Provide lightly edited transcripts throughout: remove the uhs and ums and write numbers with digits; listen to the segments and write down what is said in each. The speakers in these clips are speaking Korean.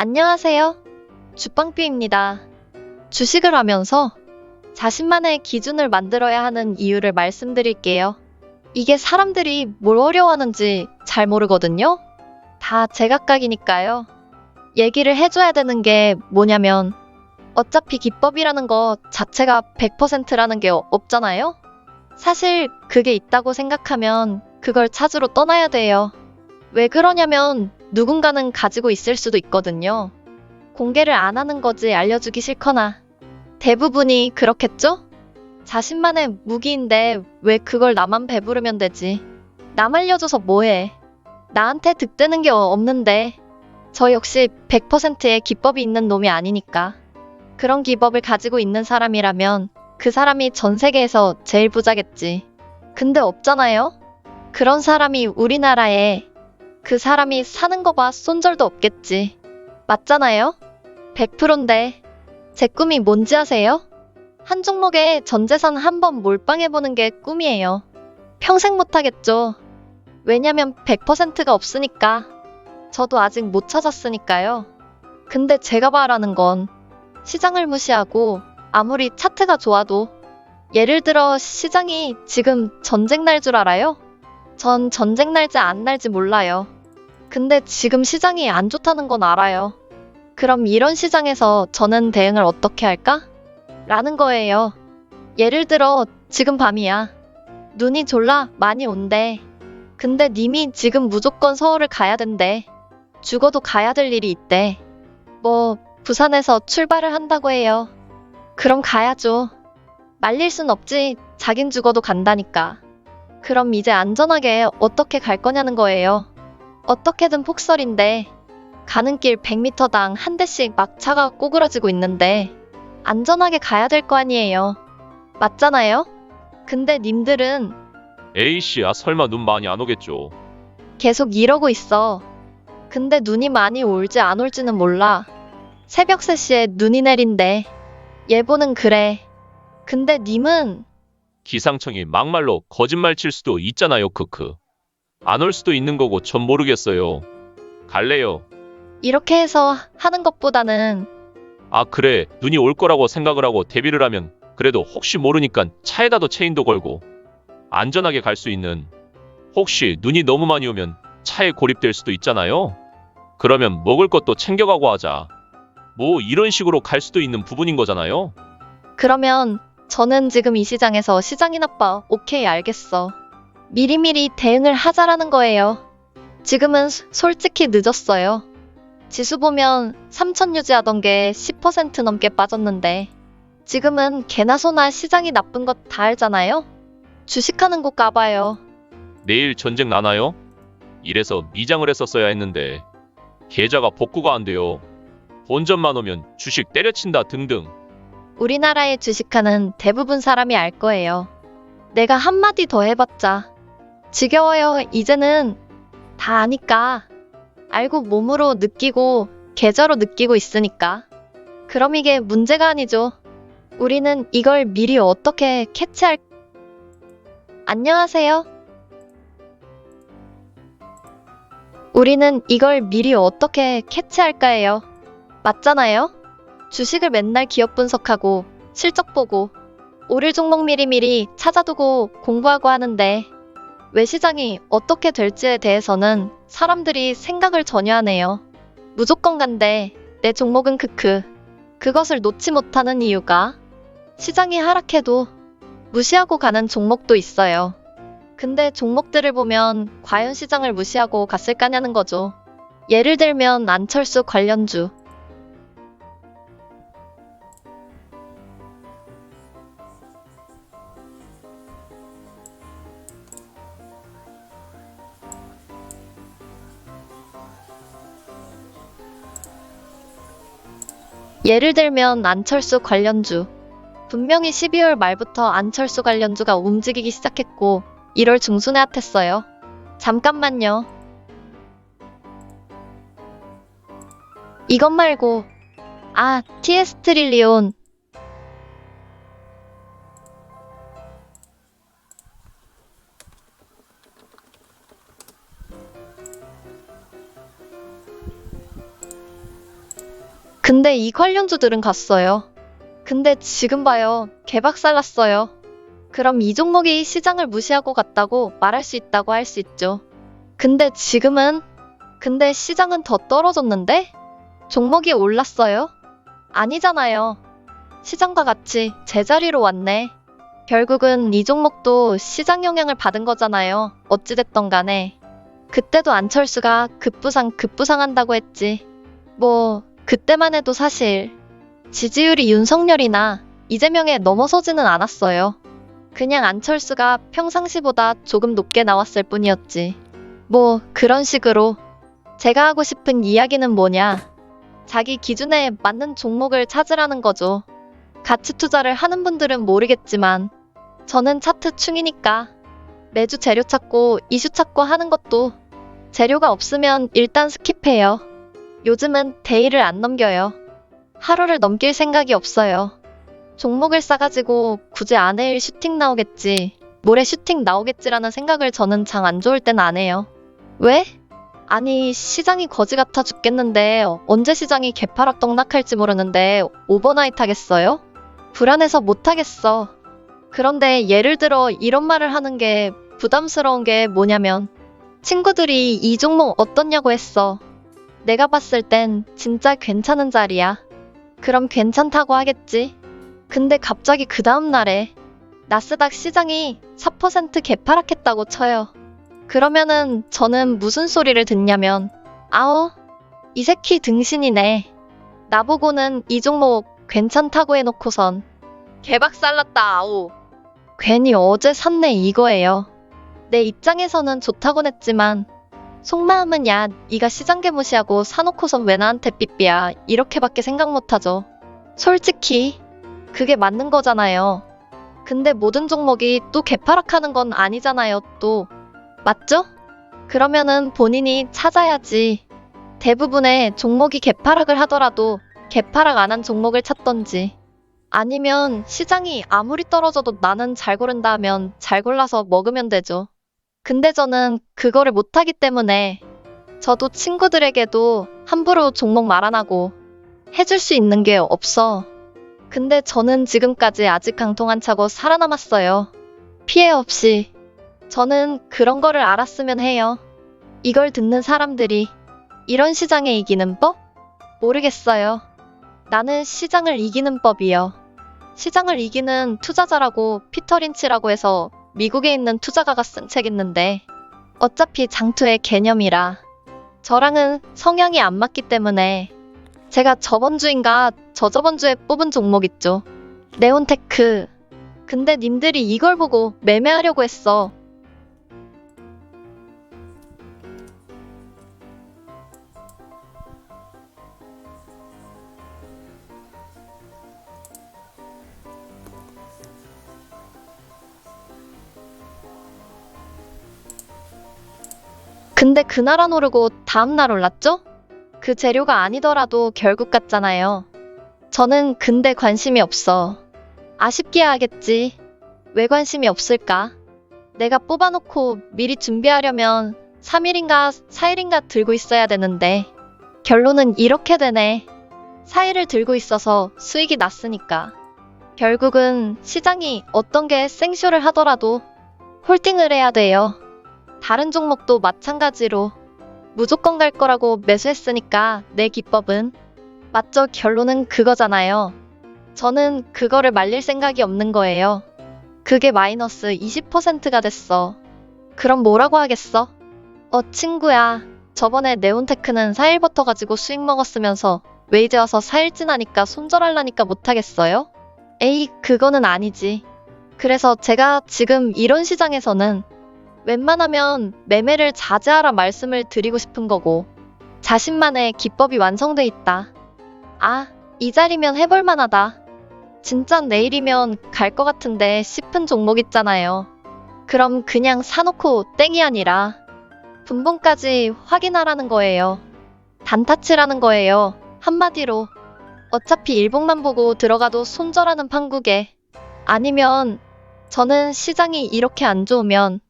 안녕하세요. 주빵뷰입니다. 주식을 하면서 자신만의 기준을 만들어야 하는 이유를 말씀드릴게요. 이게 사람들이 뭘 어려워하는지 잘 모르거든요. 다 제각각이니까요. 얘기를 해줘야 되는 게 뭐냐면 어차피 기법이라는 것 자체가 100%라는 게 없잖아요. 사실 그게 있다고 생각하면 그걸 찾으러 떠나야 돼요. 왜 그러냐면 누군가는 가지고 있을 수도 있거든요. 공개를 안 하는 거지 알려주기 싫거나. 대부분이 그렇겠죠? 자신만의 무기인데 왜 그걸 나만 배부르면 되지? 남 알려줘서 뭐해? 나한테 득되는 게 없는데. 저 역시 100%의 기법이 있는 놈이 아니니까. 그런 기법을 가지고 있는 사람이라면 그 사람이 전 세계에서 제일 부자겠지. 근데 없잖아요? 그런 사람이 우리나라에. 그 사람이 사는 거 봐 손절도 없겠지. 맞잖아요? 100%인데. 제 꿈이 뭔지 아세요? 한 종목에 전 재산 한번 몰빵해보는 게 꿈이에요. 평생 못하겠죠. 왜냐면 100%가 없으니까. 저도 아직 못 찾았으니까요. 근데 제가 바라는 건 시장을 무시하고 아무리 차트가 좋아도 예를 들어 시장이 지금 전쟁 날 줄 알아요? 전 전쟁 날지 안 날지 몰라요. 근데 지금 시장이 안 좋다는 건 알아요. 그럼 이런 시장에서 저는 대응을 어떻게 할까? 라는 거예요. 예를 들어 지금 밤이야. 눈이 졸라 많이 온대. 근데 님이 지금 무조건 서울을 가야 된대. 죽어도 가야 될 일이 있대. 뭐 부산에서 출발을 한다고 해요. 그럼 가야죠. 말릴 순 없지. 자긴 죽어도 간다니까. 그럼 이제 안전하게 어떻게 갈 거냐는 거예요. 어떻게든 폭설인데 가는 길 100m당 한 대씩 막 차가 꼬그라지고 있는데 안전하게 가야 될 거 아니에요. 맞잖아요? 근데 님들은 A씨야 설마 눈 많이 안 오겠죠. 계속 이러고 있어. 근데 눈이 많이 올지 안 올지는 몰라. 새벽 3시에 눈이 내린대. 예보는 그래. 근데 님은 기상청이 막말로 거짓말 칠 수도 있잖아요 크크. 안 올 수도 있는 거고 전 모르겠어요. 갈래요. 이렇게 해서 하는 것보다는 아 그래 눈이 올 거라고 생각을 하고 대비를 하면 그래도 혹시 모르니까 차에다도 체인도 걸고 안전하게 갈 수 있는. 혹시 눈이 너무 많이 오면 차에 고립될 수도 있잖아요. 그러면 먹을 것도 챙겨가고 하자. 뭐 이런 식으로 갈 수도 있는 부분인 거잖아요. 그러면 저는 지금 이 시장에서 시장이 나빠. 오케이 알겠어. 미리미리 대응을 하자라는 거예요. 지금은 솔직히 늦었어요. 지수 보면 3천 유지하던 게 10% 넘게 빠졌는데 지금은 개나 소나 시장이 나쁜 것 다 알잖아요? 주식하는 곳 가봐요. 내일 전쟁 나나요? 이래서 미장을 했었어야 했는데 계좌가 복구가 안 돼요. 본전만 오면 주식 때려친다 등등. 우리나라에 주식하는 대부분 사람이 알 거예요. 내가 한마디 더 해봤자 지겨워요. 이제는 다 아니까. 알고 몸으로 느끼고 계좌로 느끼고 있으니까. 그럼 이게 문제가 아니죠. 우리는 이걸 미리 어떻게 캐치할... 안녕하세요. 우리는 이걸 미리 어떻게 캐치할까예요. 맞잖아요? 주식을 맨날 기업 분석하고 실적 보고 오를 종목 미리미리 찾아두고 공부하고 하는데 왜 시장이 어떻게 될지에 대해서는 사람들이 생각을 전혀 안 해요. 무조건 간대. 내 종목은 크크. 그것을 놓지 못하는 이유가 시장이 하락해도 무시하고 가는 종목도 있어요. 근데 종목들을 보면 과연 시장을 무시하고 갔을까냐는 거죠. 예를 들면 안철수 관련주. 예를 들면 안철수 관련주. 분명히 12월 말부터 안철수 관련주가 움직이기 시작했고 1월 중순에 핫했어요. 잠깐만요. 이것 말고 TS 트릴리온. 근데 이 관련주들은 갔어요. 근데 지금 봐요. 개박살 났어요. 그럼 이 종목이 시장을 무시하고 갔다고 말할 수 있다고 할 수 있죠. 근데 지금은? 근데 시장은 더 떨어졌는데? 종목이 올랐어요? 아니잖아요. 시장과 같이 제자리로 왔네. 결국은 이 종목도 시장 영향을 받은 거잖아요. 어찌됐던 간에. 그때도 안철수가 급부상한다고 했지. 뭐, 그때만 해도 사실 지지율이 윤석열이나 이재명에 넘어서지는 않았어요. 그냥 안철수가 평상시보다 조금 높게 나왔을 뿐이었지. 뭐, 그런 식으로. 제가 하고 싶은 이야기는 뭐냐. 자기 기준에 맞는 종목을 찾으라는 거죠. 가치 투자를 하는 분들은 모르겠지만, 저는 차트 충이니까 매주 재료 찾고 이슈 찾고 하는 것도 재료가 없으면 일단 스킵해요. 요즘은 데이를 안 넘겨요. 하루를 넘길 생각이 없어요. 종목을 싸가지고 굳이 아 내일 슈팅 나오겠지, 모레 슈팅 나오겠지라는 생각을 저는 장 안 좋을 땐 안 해요. 왜? 아니 시장이 거지 같아 죽겠는데 언제 시장이 개파락 떡락할지 모르는데 오버나잇 하겠어요? 불안해서 못 하겠어. 그런데 예를 들어 이런 말을 하는 게 부담스러운 게 뭐냐면 친구들이 이 종목 어떻냐고 했어. 내가 봤을 땐 진짜 괜찮은 자리야. 그럼 괜찮다고 하겠지. 근데 갑자기 그 다음 날에 나스닥 시장이 4% 개파락했다고 쳐요. 그러면은 저는 무슨 소리를 듣냐면 아우 이 새끼 등신이네. 나보고는 이 종목 괜찮다고 해놓고선 개박살났다 아우. 괜히 어제 샀네 이거예요. 내 입장에서는 좋다곤 했지만 속마음은 야 니가 시장개 무시하고 사놓고선 왜 나한테 삐삐야 이렇게밖에 생각 못하죠. 솔직히 그게 맞는 거잖아요. 근데 모든 종목이 또 개파락하는 건 아니잖아요 또. 맞죠? 그러면은 본인이 찾아야지. 대부분의 종목이 개파락을 하더라도 개파락 안 한 종목을 찾던지, 아니면 시장이 아무리 떨어져도 나는 잘 고른다 하면 잘 골라서 먹으면 되죠. 근데 저는 그거를 못하기 때문에 저도 친구들에게도 함부로 종목 말 안 하고 해줄 수 있는 게 없어. 근데 저는 지금까지 아직 강통 안 차고 살아남았어요. 피해 없이. 저는 그런 거를 알았으면 해요. 이걸 듣는 사람들이 이런 시장에 이기는 법? 모르겠어요. 나는 시장을 이기는 법이요. 시장을 이기는 투자자라고 피터 린치라고 해서 미국에 있는 투자가가 쓴 책 있는데 어차피 장투의 개념이라 저랑은 성향이 안 맞기 때문에 제가 저번 주인가 저저번 주에 뽑은 종목 있죠. 네온테크. 근데 님들이 이걸 보고 매매하려고 했어. 근데 그날 안 오르고 다음날 올랐죠? 그 재료가 아니더라도 결국 같잖아요. 저는 근데 관심이 없어. 아쉽게 하겠지. 왜 관심이 없을까? 내가 뽑아놓고 미리 준비하려면 3일인가 4일인가 들고 있어야 되는데 결론은 이렇게 되네. 4일을 들고 있어서 수익이 났으니까. 결국은 시장이 어떤 게 생쇼를 하더라도 홀딩을 해야 돼요. 다른 종목도 마찬가지로 무조건 갈 거라고 매수했으니까 내 기법은 맞죠? 결론은 그거잖아요. 저는 그거를 말릴 생각이 없는 거예요. 그게 마이너스 20%가 됐어. 그럼 뭐라고 하겠어? 친구야. 저번에 네온테크는 4일 버텨가지고 수익 먹었으면서 왜 이제 와서 4일 지나니까 손절하려니까 못하겠어요? 에이, 그거는 아니지. 그래서 제가 지금 이런 시장에서는 웬만하면 매매를 자제하라 말씀을 드리고 싶은 거고, 자신만의 기법이 완성돼 있다. 아, 이 자리면 해볼 만하다. 진짜 내일이면 갈 것 같은데 싶은 종목 있잖아요. 그럼 그냥 사놓고 땡이 아니라 분봉까지 확인하라는 거예요. 단타치라는 거예요. 한마디로. 어차피 일봉만 보고 들어가도 손절하는 판국에. 아니면 저는 시장이 이렇게 안 좋으면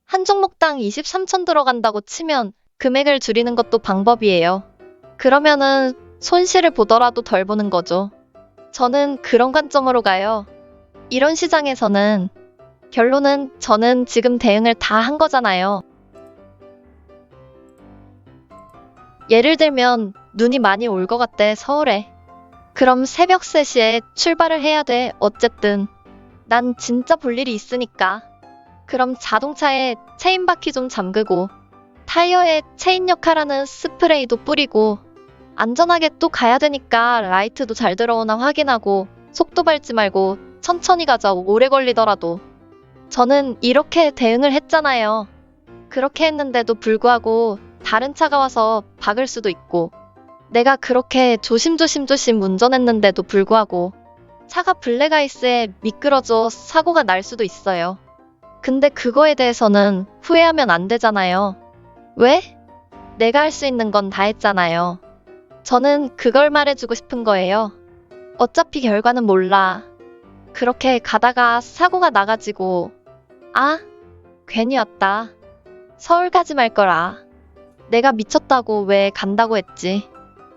한 종목당 23천 들어간다고 치면 금액을 줄이는 것도 방법이에요. 그러면은 손실을 보더라도 덜 보는 거죠. 저는 그런 관점으로 가요. 이런 시장에서는 결론은 저는 지금 대응을 다 한 거잖아요. 예를 들면 눈이 많이 올 것 같대, 서울에. 그럼 새벽 3시에 출발을 해야 돼. 어쨌든 난 진짜 볼 일이 있으니까. 그럼 자동차에 체인 바퀴 좀 잠그고 타이어에 체인 역할하는 스프레이도 뿌리고 안전하게 또 가야 되니까 라이트도 잘 들어오나 확인하고 속도 밟지 말고 천천히 가자. 오래 걸리더라도. 저는 이렇게 대응을 했잖아요. 그렇게 했는데도 불구하고 다른 차가 와서 박을 수도 있고 내가 그렇게 조심조심 운전했는데도 불구하고 차가 블랙아이스에 미끄러져 사고가 날 수도 있어요. 근데 그거에 대해서는 후회하면 안 되잖아요. 왜? 내가 할 수 있는 건 다 했잖아요. 저는 그걸 말해주고 싶은 거예요. 어차피 결과는 몰라. 그렇게 가다가 사고가 나가지고 아, 괜히 왔다. 서울 가지 말 거라. 내가 미쳤다고 왜 간다고 했지.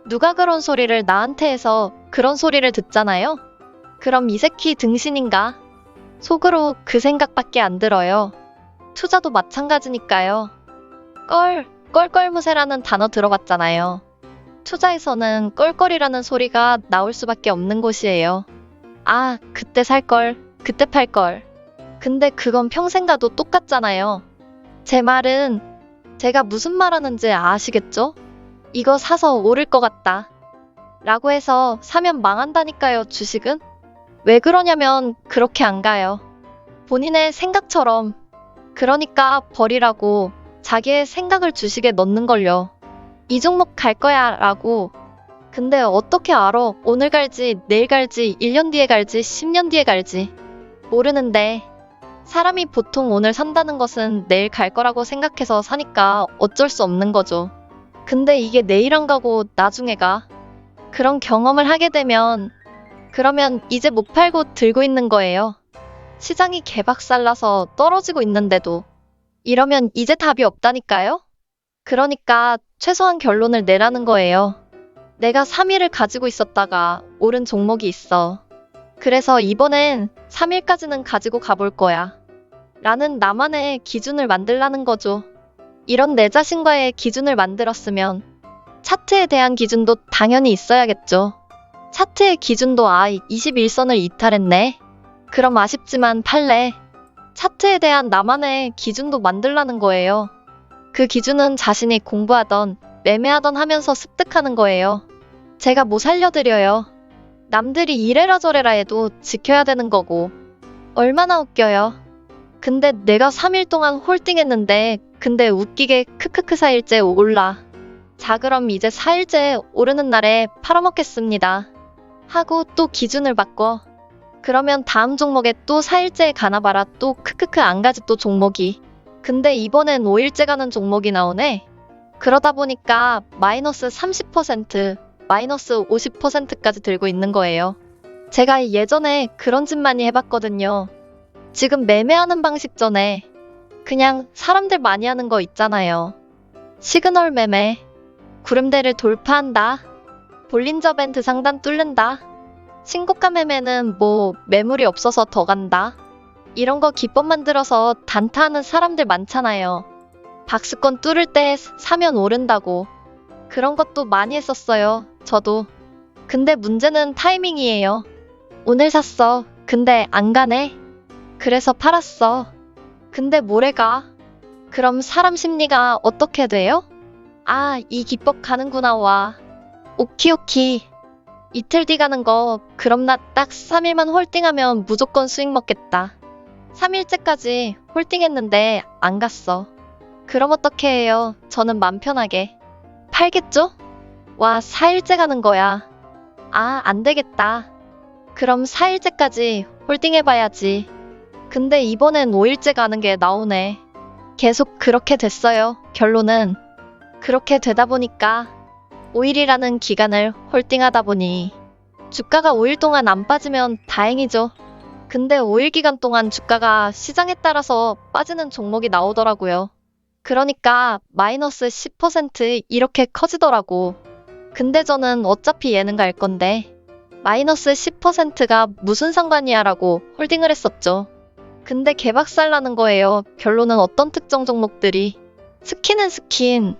누가 그런 소리를 나한테 해서 그런 소리를 듣잖아요. 그럼 이 새끼 등신인가? 속으로 그 생각밖에 안 들어요. 투자도 마찬가지니까요. 껄껄무새라는 단어 들어봤잖아요. 투자에서는 껄껄이라는 소리가 나올 수밖에 없는 곳이에요. 아, 그때 살걸, 그때 팔걸. 근데 그건 평생 가도 똑같잖아요. 제 말은 제가 무슨 말하는지 아시겠죠? 이거 사서 오를 것 같다. 라고 해서 사면 망한다니까요, 주식은? 왜 그러냐면 그렇게 안 가요. 본인의 생각처럼. 그러니까 버리라고 자기의 생각을 주식에 넣는걸요. 이 종목 갈 거야 라고. 근데 어떻게 알아? 오늘 갈지, 내일 갈지, 1년 뒤에 갈지, 10년 뒤에 갈지. 모르는데. 사람이 보통 오늘 산다는 것은 내일 갈 거라고 생각해서 사니까 어쩔 수 없는 거죠. 근데 이게 내일 안 가고 나중에 가. 그런 경험을 하게 되면 그러면 이제 못 팔고 들고 있는 거예요. 시장이 개박살나서 떨어지고 있는데도. 이러면 이제 답이 없다니까요? 그러니까 최소한 결론을 내라는 거예요. 내가 3일을 가지고 있었다가 오른 종목이 있어. 그래서 이번엔 3일까지는 가지고 가볼 거야. 라는 나만의 기준을 만들라는 거죠. 이런 내 자신과의 기준을 만들었으면 차트에 대한 기준도 당연히 있어야겠죠. 차트의 기준도 21선을 이탈했네. 그럼 아쉽지만 팔래. 차트에 대한 나만의 기준도 만들라는 거예요. 그 기준은 자신이 공부하던 매매하던 하면서 습득하는 거예요. 제가 뭐 살려드려요. 남들이 이래라 저래라 해도 지켜야 되는 거고. 얼마나 웃겨요. 근데 내가 3일 동안 홀딩했는데 근데 웃기게 크크크 4일째 올라. 자 그럼 이제 4일째 오르는 날에 팔아먹겠습니다. 하고 또 기준을 바꿔. 그러면 다음 종목에 또 4일째 가나봐라. 또 크크크 안 가지 또 종목이. 근데 이번엔 5일째 가는 종목이 나오네. 그러다 보니까 마이너스 30%, 마이너스 50%까지 들고 있는 거예요. 제가 예전에 그런 짓 많이 해봤거든요. 지금 매매하는 방식 전에 그냥 사람들 많이 하는 거 있잖아요. 시그널 매매, 구름대를 돌파한다. 볼린저 밴드 상단 뚫는다. 신고가 매매는 뭐 매물이 없어서 더 간다. 이런 거 기법 만들어서 단타하는 사람들 많잖아요. 박스권 뚫을 때 사면 오른다고. 그런 것도 많이 했었어요. 저도. 근데 문제는 타이밍이에요. 오늘 샀어. 근데 안 가네. 그래서 팔았어. 근데 모레 가. 그럼 사람 심리가 어떻게 돼요? 아, 이 기법 가는구나 와. 오키오키. 이틀 뒤 가는 거 그럼 나 딱 3일만 홀딩하면 무조건 수익 먹겠다. 3일째까지 홀딩했는데 안 갔어. 그럼 어떻게 해요? 저는 맘 편하게. 팔겠죠? 와, 4일째 가는 거야. 아, 안 되겠다. 그럼 4일째까지 홀딩해봐야지. 근데 이번엔 5일째 가는 게 나오네. 계속 그렇게 됐어요. 결론은. 그렇게 되다 보니까 5일이라는 기간을 홀딩하다 보니 주가가 5일 동안 안 빠지면 다행이죠. 근데 5일 기간 동안 주가가 시장에 따라서 빠지는 종목이 나오더라고요. 그러니까 마이너스 10% 이렇게 커지더라고. 근데 저는 어차피 예능 갈 건데 마이너스 10%가 무슨 상관이야 라고 홀딩을 했었죠. 근데 개박살 나는 거예요. 결론은 어떤 특정 종목들이. 스킨은 스킨.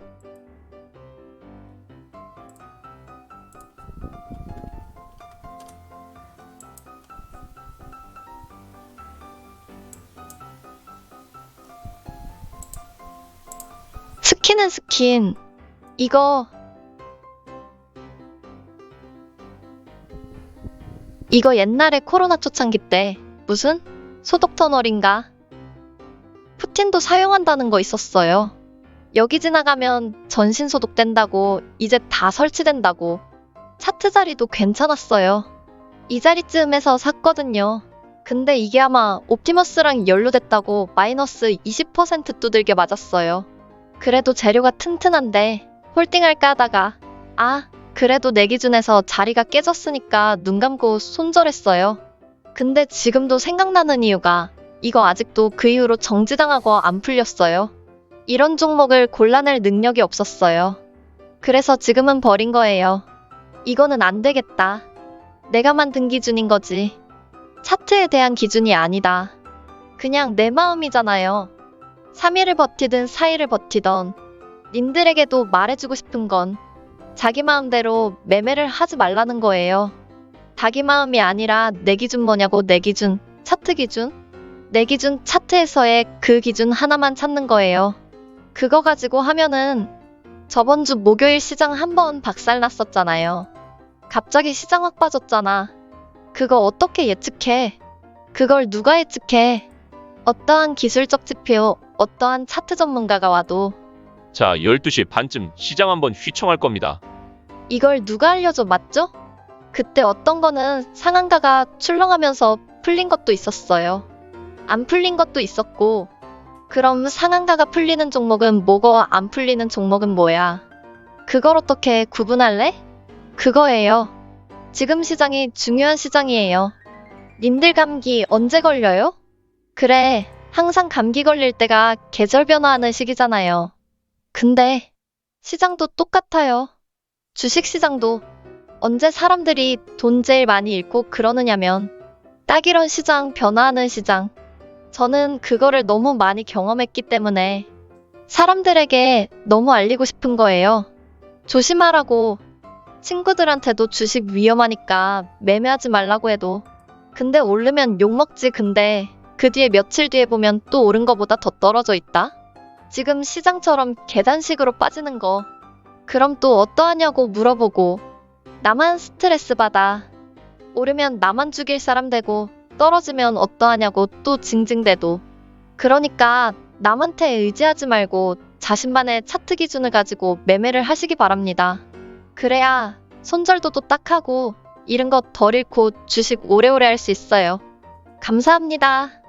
스킨은 스킨. 이거 옛날에 코로나 초창기 때 무슨 소독 터널인가? 푸틴도 사용한다는 거 있었어요. 여기 지나가면 전신 소독된다고, 이제 다 설치된다고. 차트 자리도 괜찮았어요. 이 자리쯤에서 샀거든요. 근데 이게 아마 옵티머스랑 연루됐다고 마이너스 20% 두들겨 맞았어요. 그래도 재료가 튼튼한데 홀딩할까 하다가 그래도 내 기준에서 자리가 깨졌으니까 눈 감고 손절했어요. 근데 지금도 생각나는 이유가 이거 아직도 그 이후로 정지당하고 안 풀렸어요. 이런 종목을 골라낼 능력이 없었어요. 그래서 지금은 버린 거예요. 이거는 안 되겠다. 내가 만든 기준인 거지. 차트에 대한 기준이 아니다. 그냥 내 마음이잖아요. 3일을 버티든 4일을 버티던 님들에게도 말해주고 싶은 건 자기 마음대로 매매를 하지 말라는 거예요. 자기 마음이 아니라 내 기준 뭐냐고. 내 기준, 차트 기준? 내 기준 차트에서의 그 기준 하나만 찾는 거예요. 그거 가지고 하면은 저번 주 목요일 시장 한번 박살 났었잖아요. 갑자기 시장 확 빠졌잖아. 그거 어떻게 예측해? 그걸 누가 예측해? 어떠한 기술적 지표, 어떠한 차트 전문가가 와도. 자, 12시 반쯤 시장 한번 휘청할 겁니다. 이걸 누가 알려줘, 맞죠? 그때 어떤 거는 상한가가 출렁하면서 풀린 것도 있었어요. 안 풀린 것도 있었고. 그럼 상한가가 풀리는 종목은 뭐고 안 풀리는 종목은 뭐야? 그걸 어떻게 구분할래? 그거예요. 지금 시장이 중요한 시장이에요. 님들 감기 언제 걸려요? 그래, 항상 감기 걸릴 때가 계절 변화하는 시기잖아요. 근데 시장도 똑같아요. 주식시장도 언제 사람들이 돈 제일 많이 잃고 그러느냐면 딱 이런 시장, 변화하는 시장. 저는 그거를 너무 많이 경험했기 때문에 사람들에게 너무 알리고 싶은 거예요. 조심하라고. 친구들한테도 주식 위험하니까 매매하지 말라고 해도. 근데 오르면 욕먹지. 근데 그 뒤에 며칠 뒤에 보면 또 오른 거보다 더 떨어져 있다? 지금 시장처럼 계단식으로 빠지는 거. 그럼 또 어떠하냐고 물어보고. 나만 스트레스 받아. 오르면 나만 죽일 사람 되고 떨어지면 어떠하냐고 또 징징대도. 그러니까 남한테 의지하지 말고 자신만의 차트 기준을 가지고 매매를 하시기 바랍니다. 그래야 손절도도 딱 하고 잃은 것 덜 잃고 주식 오래오래 할 수 있어요. 감사합니다.